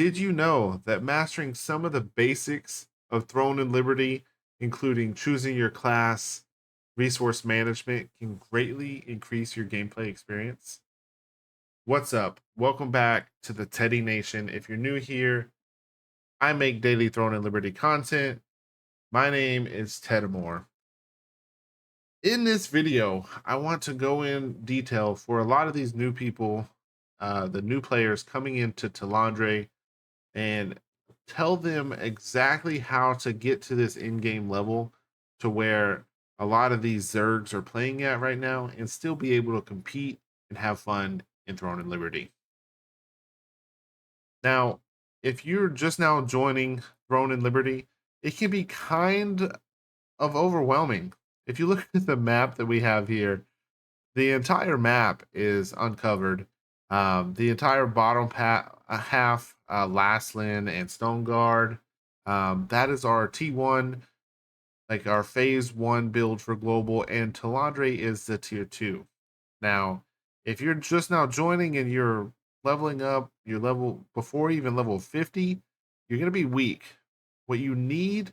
Did you know that mastering some of the basics of Throne and Liberty, including choosing your class, resource management, can greatly increase your gameplay experience? What's up? Welcome back to the Teddy Nation. If you're new here, I make daily Throne and Liberty content. My name is Ted Moore. In this video, I want to go in detail for a lot of these new people, the new players coming into Talandre, and tell them exactly how to get to this in-game level to where a lot of these Zergs are playing at right now and still be able to compete and have fun in Throne and Liberty. Now, if you're just now joining Throne and Liberty, it can be kind of overwhelming. If you look at the map that we have here, the entire map is uncovered. The entire bottom half, Lastland and Stoneguard, that is our T1, like our phase 1 build for global, and Talandre is the tier 2. Now, if you're just now joining and you're leveling up your level before even level 50, you're going to be weak. What you need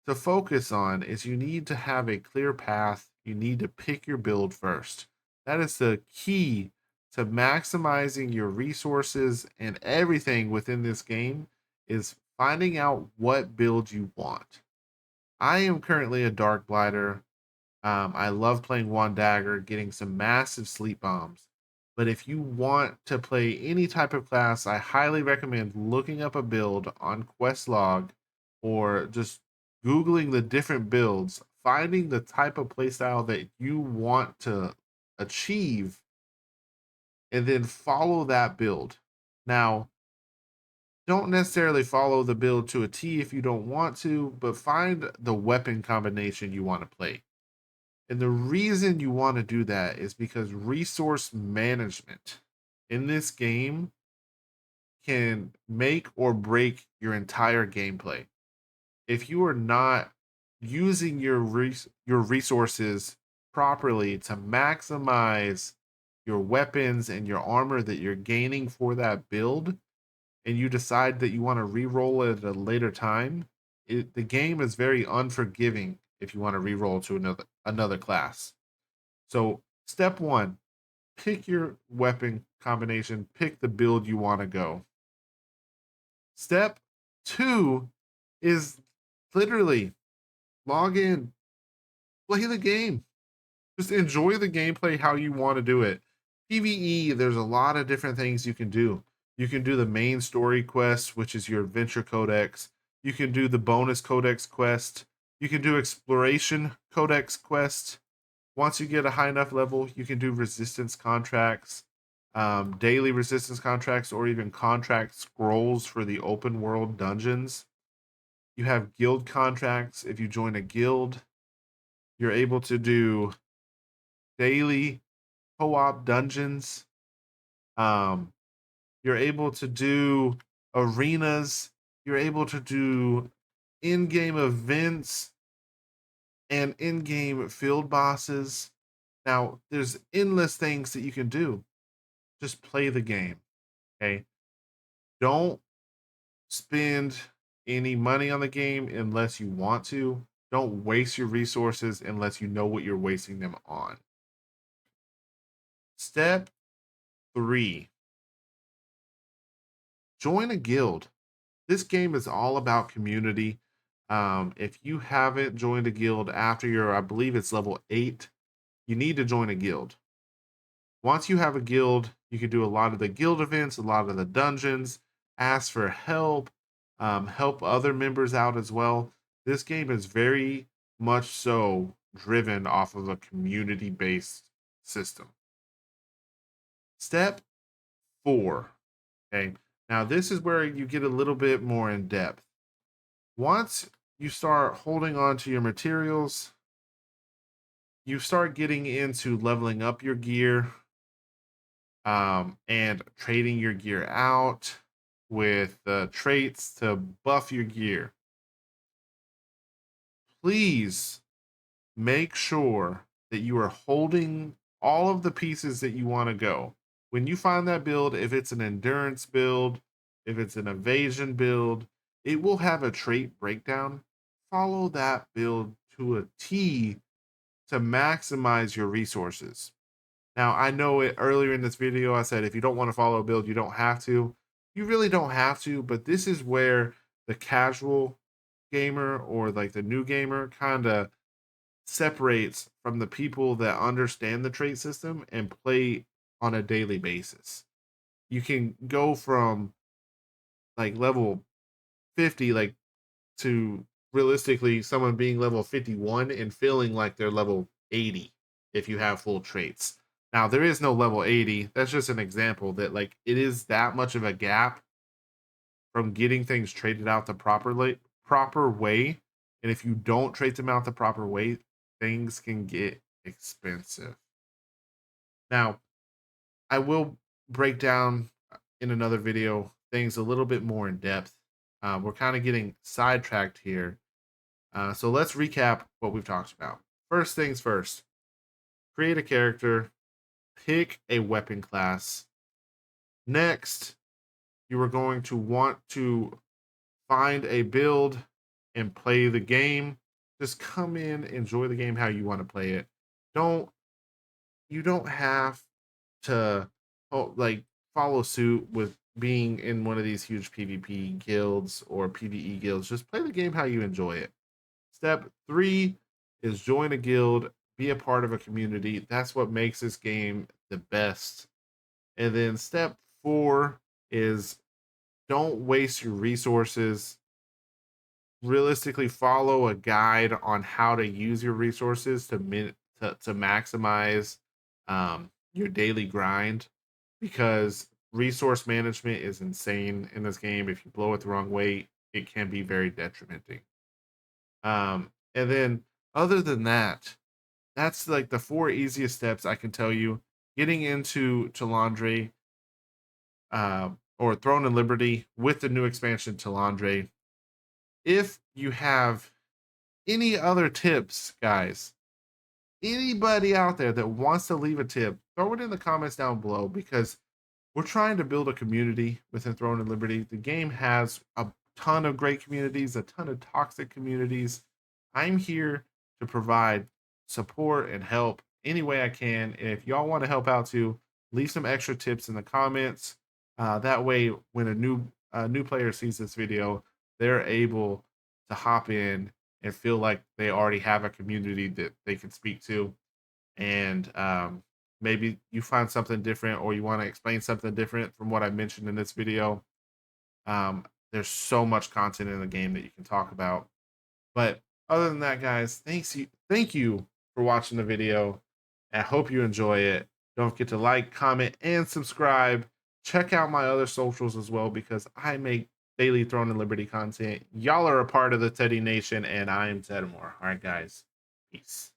to focus on is you need to have a clear path. You need to pick your build first. That is the key to maximizing your resources and everything within this game is finding out what build you want. I am currently a Dark Blighter. I love playing One Dagger, getting some massive sleep bombs. But if you want to play any type of class, I highly recommend looking up a build on Questlog or just Googling the different builds, finding the type of playstyle that you want to achieve, and then follow that build. Now, don't necessarily follow the build to a T if you don't want to, but find the weapon combination you want to play. And the reason you want to do that is because resource management in this game can make or break your entire gameplay. If you are not using your resources properly to maximize your weapons and your armor that you're gaining for that build, and you decide that you want to re-roll it at a later time, the game is very unforgiving if you want to re-roll to another class. So, step one, pick your weapon combination, pick the build you want to go. Step two is literally log in, play the game. Just enjoy the gameplay how you want to do it. PvE, there's a lot of different things you can do. You can do the main story quest, which is your adventure codex. You can do the bonus codex quest. You can do exploration codex quest. Once you get a high enough level, you can do resistance contracts, daily resistance contracts, or even contract scrolls for the open world dungeons. You have guild contracts. If you join a guild, you're able to do daily co-op dungeons. Um, you're able to do arenas. You're able to do in-game events and in-game field bosses. Now, there's endless things that you can do. Just play the game. Okay. Don't spend any money on the game unless you want to. Don't waste your resources unless you know what you're wasting them on. Step three, join a guild. This game is all about community. If you haven't joined a guild after your, I believe it's level 8, you need to join a guild. Once you have a guild, you can do a lot of the guild events, a lot of the dungeons, ask for help, help other members out as well. This game is very much so driven off of a community based system. Step 4. Okay. Now, this is where you get a little bit more in depth. Once you start holding on to your materials, you start getting into leveling up your gear, and trading your gear out with traits to buff your gear. Please make sure that you are holding all of the pieces that you want to go. When you find that build, if it's an endurance build, if it's an evasion build, it will have a trait breakdown. Follow that build to a T to maximize your resources. Now, I know it earlier in this video, I said if you don't want to follow a build, you don't have to. You really don't have to, but this is where the casual gamer or like the new gamer kind of separates from the people that understand the trait system and play on a daily basis. You can go from like level 50 like to realistically someone being level 51 and feeling like they're level 80 if you have full traits. Now there is no level 80. That's just an example that like it is that much of a gap from getting things traded out the proper way. And if you don't trade them out the proper way, things can get expensive. Now, I will break down in another video things a little bit more in depth. We're kind of getting sidetracked here. So let's recap what we've talked about. First things first, create a character, pick a weapon class. Next, you are going to want to find a build and play the game. Just come in, enjoy the game how you want to play it. Don't you don't have to like follow suit with being in one of these huge PvP guilds or PvE guilds. Just play the game how you enjoy it. Step 3 is join a guild, be a part of a community. That's what makes this game the best. And then step 4 is don't waste your resources. Realistically, follow a guide on how to use your resources to maximize your daily grind, because resource management is insane in this game. If you blow it the wrong way, it can be very detrimenting. And then other than that, that's like the 4 easiest steps I can tell you. Getting into Talandre, or Throne and Liberty with the new expansion Talandre. If you have any other tips, guys, anybody out there that wants to leave a tip, throw it in the comments down below, because we're trying to build a community within Throne and Liberty. The game has a ton of great communities, a ton of toxic communities. I'm here to provide support and help any way I can. And if y'all want to help out too, leave some extra tips in the comments. That way, when a new player sees this video, they're able to hop in and feel like they already have a community that they can speak to. And maybe you find something different, or you want to explain something different from what I mentioned in this video. There's so much content in the game that you can talk about. But other than that, guys, thank you for watching the video. I hope you enjoy it. Don't forget to like, comment, and subscribe. Check out my other socials as well, because I make daily Throne and Liberty content. Y'all are a part of the Teddy Nation, and I am Tedmore. All right, guys. Peace.